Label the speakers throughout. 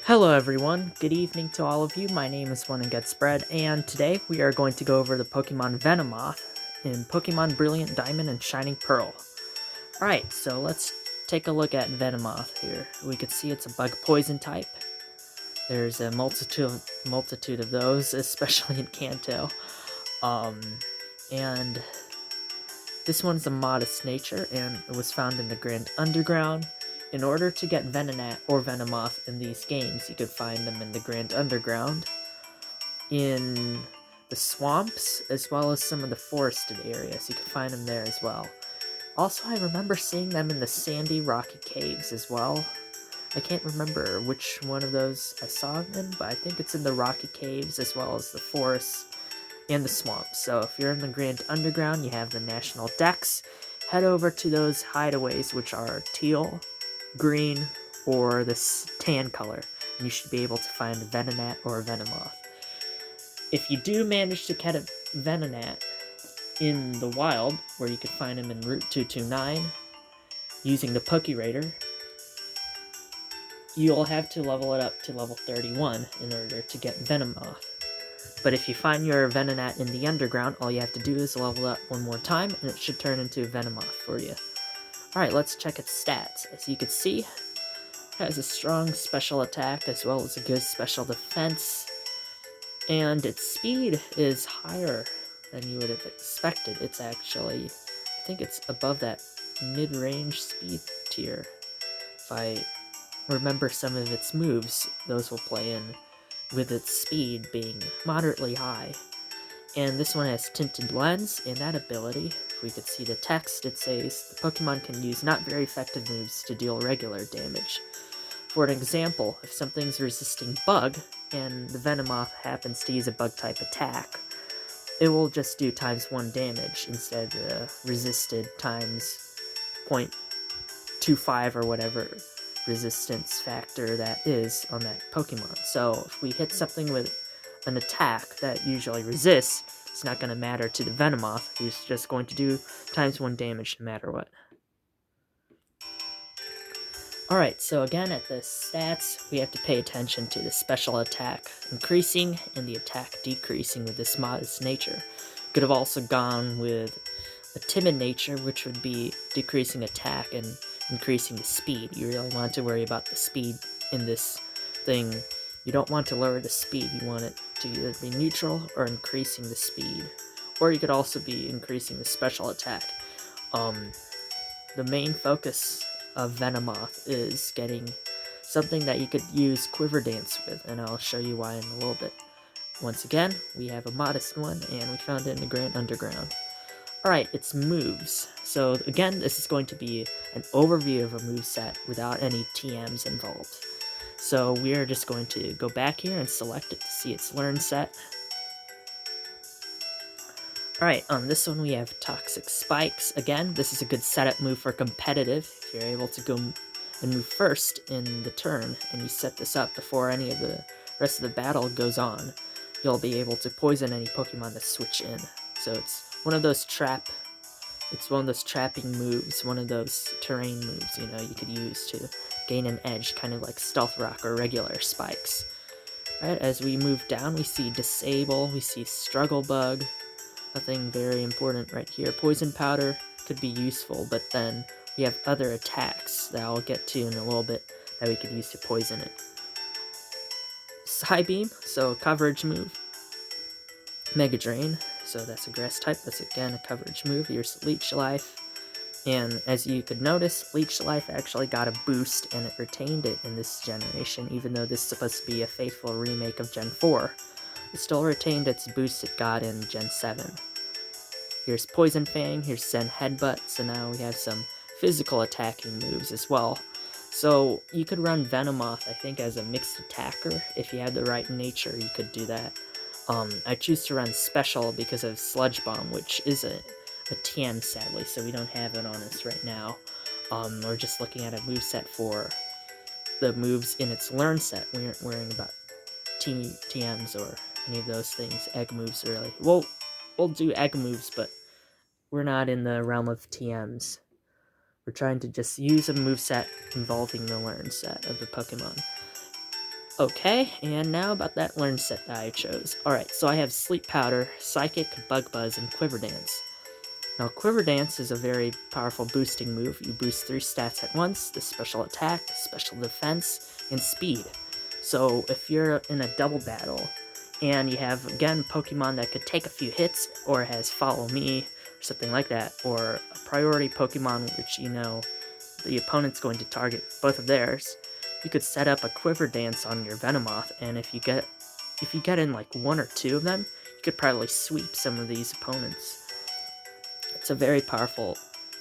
Speaker 1: Hello everyone, good evening to all of you. My name is One and Get Spread, and today we are going to go over the Pokemon Venomoth in Pokemon Brilliant Diamond and Shining Pearl. Alright, so let's take a look at Venomoth here. We can see it's a bug poison type. There's a multitude of those, especially in Kanto. And this one's a modest nature, and it was found in the Grand Underground. In order to get Venonat or Venomoth in these games, you could find them in the Grand Underground, in the swamps, as well as some of the forested areas. You can find them there as well. Also, I remember seeing them in the sandy, rocky caves as well. I can't remember which one of those I saw them in, but I think it's in the rocky caves as well as the forests and the swamps. So if you're in the Grand Underground, you have the National Decks. Head over to those hideaways, which are teal, green, or this tan color, and you should be able to find a Venonat or a Venomoth. If you do manage to catch a Venonat in the wild, where you could find him in Route 229, using the Pokerator, you'll have to level it up to level 31 in order to get Venomoth. But if you find your Venonat in the underground, all you have to do is level up one more time, and it should turn into a Venomoth for you. Alright, let's check its stats. As you can see, it has a strong special attack as well as a good special defense. And its speed is higher than you would have expected. It's actually, I think it's above that mid-range speed tier. If I remember some of its moves, those will play in with its speed being moderately high. And this one has Tinted Lens, and that ability, if we could see the text, it says the Pokemon can use not very effective moves to deal regular damage. For an example, if something's resisting Bug, and the Venomoth happens to use a Bug-type attack, it will just do ×1 damage instead of the resisted times 0.25 or whatever resistance factor that is on that Pokemon. So if we hit something with an attack that usually resists, it's not going to matter to the Venomoth, who's just going to do ×1 damage no matter what. Alright, so again at the stats, we have to pay attention to the special attack increasing and the attack decreasing with this modest nature. Could have also gone with a timid nature, which would be decreasing attack and increasing the speed. You really want to worry about the speed in this thing. You don't want to lower the speed, you want it to either be neutral or increasing the speed. Or you could also be increasing the special attack. The main focus of Venomoth is getting something that you could use Quiver Dance with, and I'll show you why in a little bit. Once again, we have a modest one, and we found it in the Grand Underground. Alright, its moves. So again, this is going to be an overview of a moveset without any TMs involved. So we are just going to go back here and select it to see its learn set. Alright, on this one we have Toxic Spikes. Again, this is a good setup move for competitive. If you're able to go and move first in the turn, and you set this up before any of the rest of the battle goes on, you'll be able to poison any Pokemon that switch in. So it's one of those trapping moves, one of those terrain moves, you could use to gain an edge, kind of like Stealth Rock or regular Spikes. Right, as we move down, we see Disable, we see Struggle Bug. Nothing very important right here. Poison Powder could be useful, but then we have other attacks that I'll get to in a little bit that we could use to poison it. High Beam, so coverage move. Mega Drain, so that's a grass type. That's again a coverage move. Here's Leech Life. And as you could notice, Leech Life actually got a boost, and it retained it in this generation, even though this is supposed to be a faithful remake of Gen 4. It still retained its boost it got in Gen 7. Here's Poison Fang, here's Zen Headbutt, so now we have some physical attacking moves as well. So you could run Venomoth, I think, as a mixed attacker. If you had the right nature, you could do that. I choose to run Special because of Sludge Bomb, which is a TM, sadly, so we don't have it on us right now. We're just looking at a moveset for the moves in its learn set. We aren't worrying about TMs or any of those things, egg moves really. We'll do egg moves, but we're not in the realm of TMs. We're trying to just use a moveset involving the learn set of the Pokemon. Okay, and now about that learn set that I chose. Alright, so I have Sleep Powder, Psychic, Bug Buzz, and Quiver Dance. Now, Quiver Dance is a very powerful boosting move. You boost 3 stats at once: the special attack, special defense, and speed. So if you're in a double battle, and you have, again, Pokemon that could take a few hits, or has Follow Me, or something like that, or a priority Pokemon which you know the opponent's going to target both of theirs, you could set up a Quiver Dance on your Venomoth, and if you get in like 1 or 2 of them, you could probably sweep some of these opponents. It's a very powerful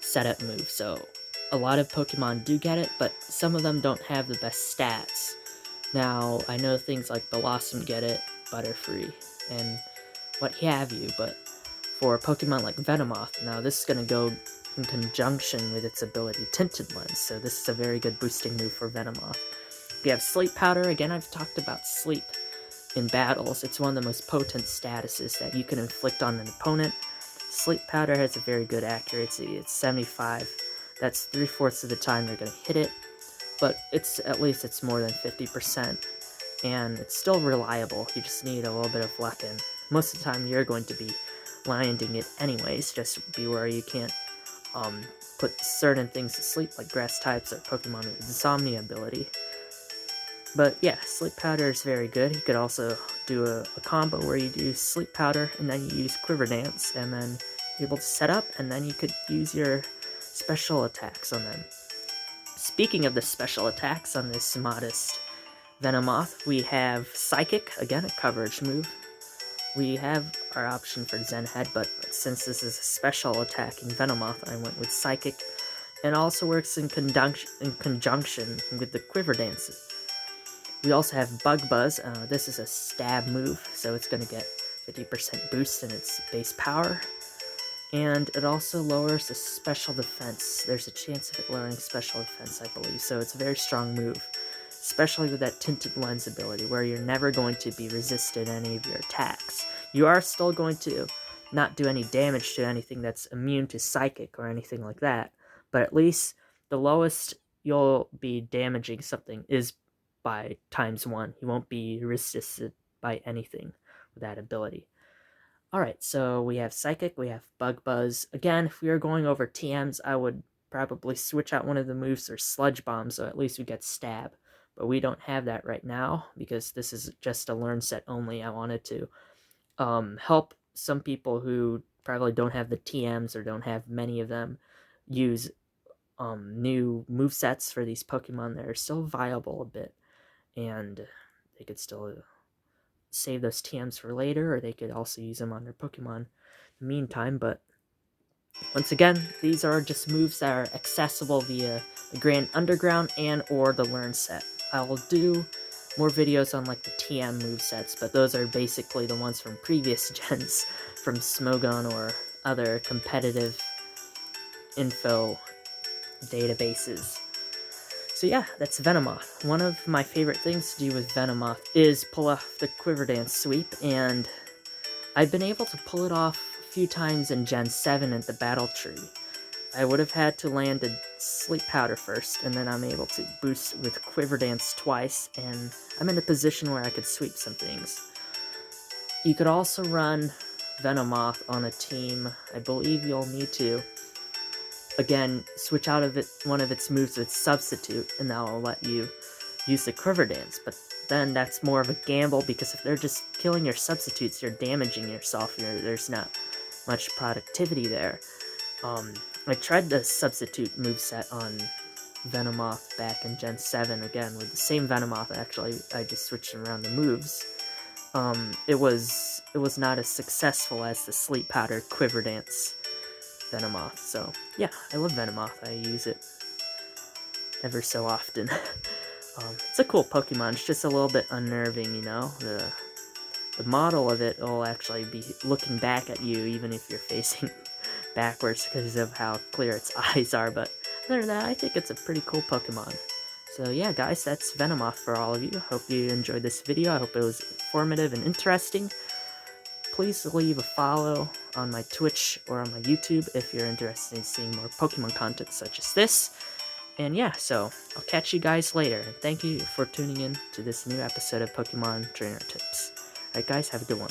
Speaker 1: setup move, so a lot of Pokemon do get it, but some of them don't have the best stats. Now, I know things like Blossom get it, Butterfree, and what have you, but for a Pokemon like Venomoth, now this is going to go in conjunction with its ability Tinted Lens, so this is a very good boosting move for Venomoth. We have Sleep Powder. Again, I've talked about sleep in battles. It's one of the most potent statuses that you can inflict on an opponent. Sleep Powder has a very good accuracy. It's 75. That's 3/4 of the time you're going to hit it, but at least it's more than 50%, and it's still reliable. You just need a little bit of luck, and most of the time you're going to be landing it anyways. Just beware you can't put certain things to sleep, like grass types or Pokemon with Insomnia ability. But yeah, Sleep Powder is very good. You could also do a combo where you do Sleep Powder and then you use Quiver Dance, and then you're able to set up, and then you could use your special attacks on them. Speaking of the special attacks on this modest Venomoth, we have Psychic, again a coverage move. We have our option for Zen Head, but since this is a special attack in Venomoth, I went with Psychic, and also works in conjunction with the Quiver Dances. We also have Bug Buzz. This is a stab move, so it's going to get 50% boost in its base power. And it also lowers the special defense. There's a chance of it lowering special defense, I believe, so it's a very strong move. Especially with that Tinted Lens ability, where you're never going to be resisted any of your attacks. You are still going to not do any damage to anything that's immune to Psychic or anything like that, but at least the lowest you'll be damaging something is by ×1. You won't be resisted by anything with that ability. Alright, so we have Psychic, we have Bug Buzz. Again, if we are going over TMs, I would probably switch out one of the moves or Sludge Bomb, so at least we get Stab. But we don't have that right now, because this is just a learn set only. I wanted to help some people who probably don't have the TMs or don't have many of them use new movesets for these Pokemon that are still viable a bit, and they could still save those TMs for later, or they could also use them on their Pokemon in the meantime. But once again, these are just moves that are accessible via the Grand Underground and or the Learn set. I will do more videos on like the TM movesets, but those are basically the ones from previous gens, from Smogon or other competitive info databases. So yeah, that's Venomoth. One of my favorite things to do with Venomoth is pull off the Quiver Dance sweep, and I've been able to pull it off a few times in Gen 7 at the Battle Tree. I would have had to land a Sleep Powder first, and then I'm able to boost with Quiver Dance twice, and I'm in a position where I could sweep some things. You could also run Venomoth on a team. I believe you'll need to, again, switch out of one of its moves with Substitute, and that will let you use the Quiver Dance, but then that's more of a gamble, because if they're just killing your substitutes, you're damaging yourself. There's not much productivity there. I tried the Substitute moveset on Venomoth back in Gen 7, again, with the same Venomoth, actually. I just switched around the moves. It was not as successful as the Sleep Powder Quiver Dance Venomoth, so yeah, I love Venomoth. I use it ever so often. It's a cool Pokemon. It's just a little bit unnerving, you know? The model of it will actually be looking back at you even if you're facing backwards because of how clear its eyes are, but other than that, I think it's a pretty cool Pokemon. So yeah, guys, that's Venomoth for all of you. Hope you enjoyed this video. I hope it was informative and interesting. Please leave a follow on my Twitch or on my YouTube if you're interested in seeing more Pokemon content such as this. And yeah, so I'll catch you guys later. And thank you for tuning in to this new episode of Pokemon Trainer Tips. Alright guys, have a good one.